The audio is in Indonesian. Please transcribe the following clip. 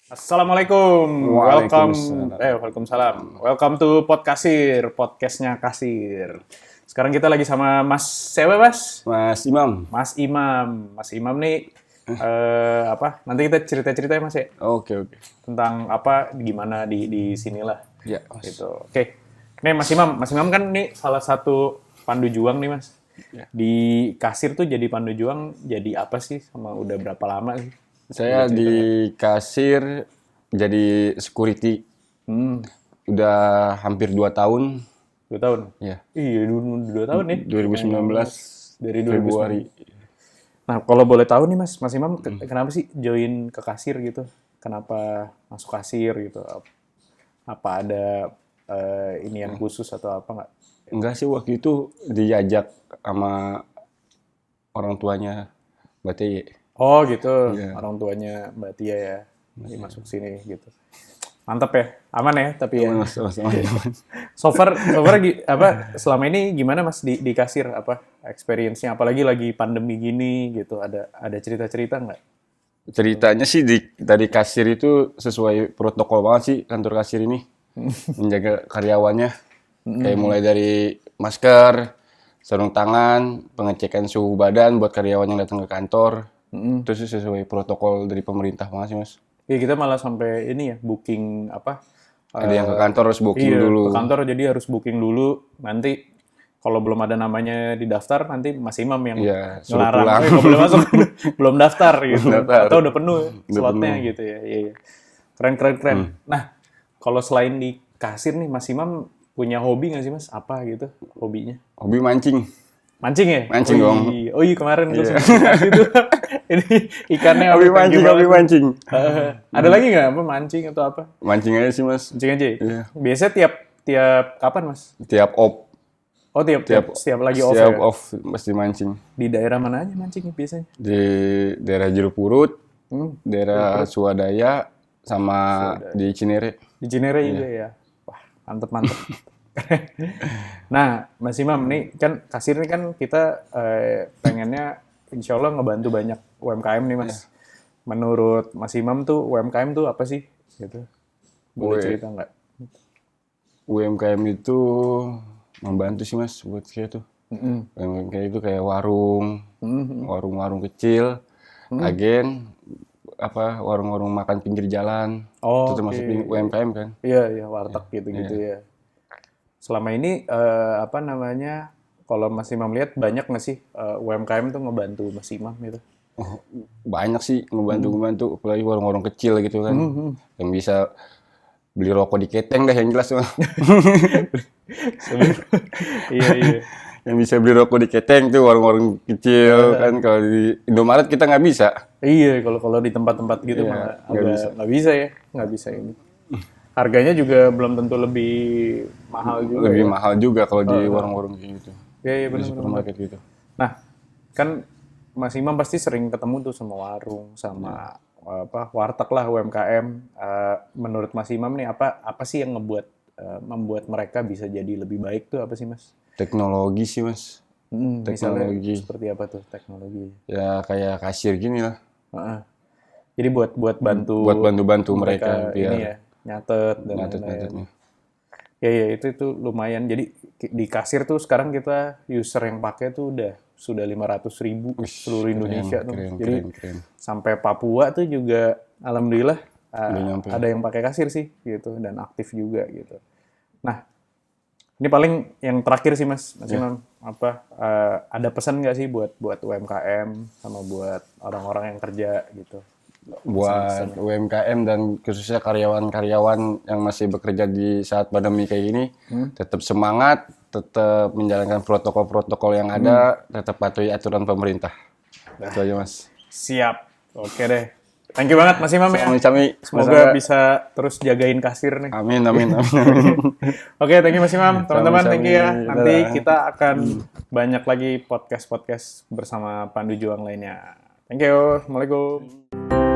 Assalamualaikum, welcome, Waalaikumsalam. Waalaikumsalam. Welcome to Podcasir, podcastnya Kasir. Sekarang kita lagi sama Mas siapa, Mas? Mas Imam. Mas Imam. Mas Imam nih, nanti kita cerita-cerita ya Mas ya, Oke. tentang apa, gimana di sinilah. Ya, Mas. Gitu. Oke. Nih Mas Imam kan nih salah satu pandu juang nih Mas. Ya. Di Kasir tuh jadi pandu juang, jadi apa sih? Sama udah berapa lama sih? Saya di kasir jadi security udah hampir 2 tahun. 2 tahun? Ya, Iya, 2 tahun nih. 2019 Dari 2019. Februari. Nah, kalau boleh tahu nih Mas Imam, kenapa sih join ke kasir gitu? Kenapa masuk kasir gitu? Apa ada inian khusus atau apa nggak? Enggak sih, waktu itu diajak sama orang tuanya Mbak Teye. Oh gitu, Iya. orang tuanya Mbak Tia ya, masuk sini gitu. Mantap ya, aman ya tapi ya. Mas, sama-sama. So far selama ini gimana Mas di kasir apa experience-nya, apalagi lagi pandemi gini gitu, ada cerita-cerita nggak? Ceritanya sih dari kasir itu sesuai protokol banget sih kantor kasir ini. Menjaga karyawannya. Kayak mulai dari masker, sarung tangan, pengecekan suhu badan buat karyawan yang datang ke kantor. Itu sih sesuai protokol dari pemerintah banget sih, Mas. Ya kita malah sampai ini ya booking apa? Ada yang ke kantor harus booking Iya, dulu. ke kantor jadi harus booking dulu. Nanti kalau belum ada namanya di daftar, nanti Mas Imam yang Iya, suruh ngelarang. pulang. Nggak boleh masuk, belum daftar gitu. daftar. Atau udah penuh Udah slotnya penuh. gitu ya. Iya. Keren. Nah, kalau selain di kasir nih, Mas Imam punya hobi nggak sih Mas? Apa gitu hobinya? Hobi mancing. Mancing ya? Mancing dong. Oh iya kemarin gue sempat kasih tuh. Ini ikannya Hobi apa, mancing, gimana hobi tuh? mancing. Ada lagi nggak apa mancing atau apa? Mancing aja sih, Mas. Mancing aja ya? Iya. Biasanya tiap kapan Mas? Tiap off, Oh setiap lagi off setiap ya? off pasti mancing. Di daerah mana aja mancing biasanya? Di daerah Jerupurut, daerah Swadaya, sama di Cinere. Di Cinere juga ya? Wah mantep. Nah Mas Imam nih kan kasir nih kan kita pengennya insya Allah ngebantu banyak UMKM nih Mas. Menurut Mas Imam tuh UMKM tuh apa sih? Gitu. Boleh cerita nggak? UMKM itu membantu sih, Mas, buat saya tuh. UMKM itu kayak warung kecil, agen, warung-warung makan pinggir jalan. Oh, Itu termasuk UMKM kan? Iya, warteg gitu-gitu ya. Selama ini kalau Mas Imam lihat banyak nggak sih UMKM tuh ngebantu Mas Imam gitu? Oh, banyak sih ngebantu, apalagi warung-warung kecil gitu kan. Yang bisa beli rokok di keteng dah yang jelas mah. Iya. Yang bisa beli rokok di keteng tuh warung-warung kecil kan. Kalau di Indomaret kita nggak bisa. Iya, kalau di tempat-tempat gitu Iya, malah nggak nggak bisa ini. Harganya juga belum tentu lebih mahal juga. Lebih mahal juga kalau di warung-warung kayak gitu. Iya, Di benar. supermarket gitu. Nah, kan Mas Imam pasti sering ketemu tuh sama warung, sama warteg lah UMKM. Menurut Mas Imam nih apa sih yang membuat mereka bisa jadi lebih baik tuh apa sih Mas? Teknologi sih, Mas. Misalnya Teknologi. seperti apa tuh teknologi? Ya kayak kasir gini lah. Heeh. Jadi buat bantu Buat bantu-bantu mereka biar ini ya, nyatet dan lain-lain. nyatet-nyatetnya. Ya itu lumayan. Jadi di kasir tuh sekarang kita user yang pakai tuh sudah 500.000 seluruh Indonesia tuh. Jadi Keren. sampai Papua tuh juga alhamdulillah nyampe. ada yang pakai kasir sih gitu dan aktif juga gitu. Nah, ini paling yang terakhir sih Mas Imam, ada pesan nggak sih buat UMKM sama buat orang-orang yang kerja gitu? Buat UMKM dan khususnya karyawan-karyawan yang masih bekerja di saat pandemi kayak gini, tetap semangat, tetap menjalankan protokol-protokol yang ada, tetap patuhi aturan pemerintah. Itu aja, Mas. Siap. Oke deh. Thank you banget Mas Imam ya. Sami-sami. Semoga bisa terus jagain kasir nih. Amin. Oke, thank you Mas Imam. Teman-teman, thank you ya. Sami-sami. Nanti Dadah. kita akan banyak lagi podcast bersama Pandu Juang lainnya. Thank you. Assalamualaikum.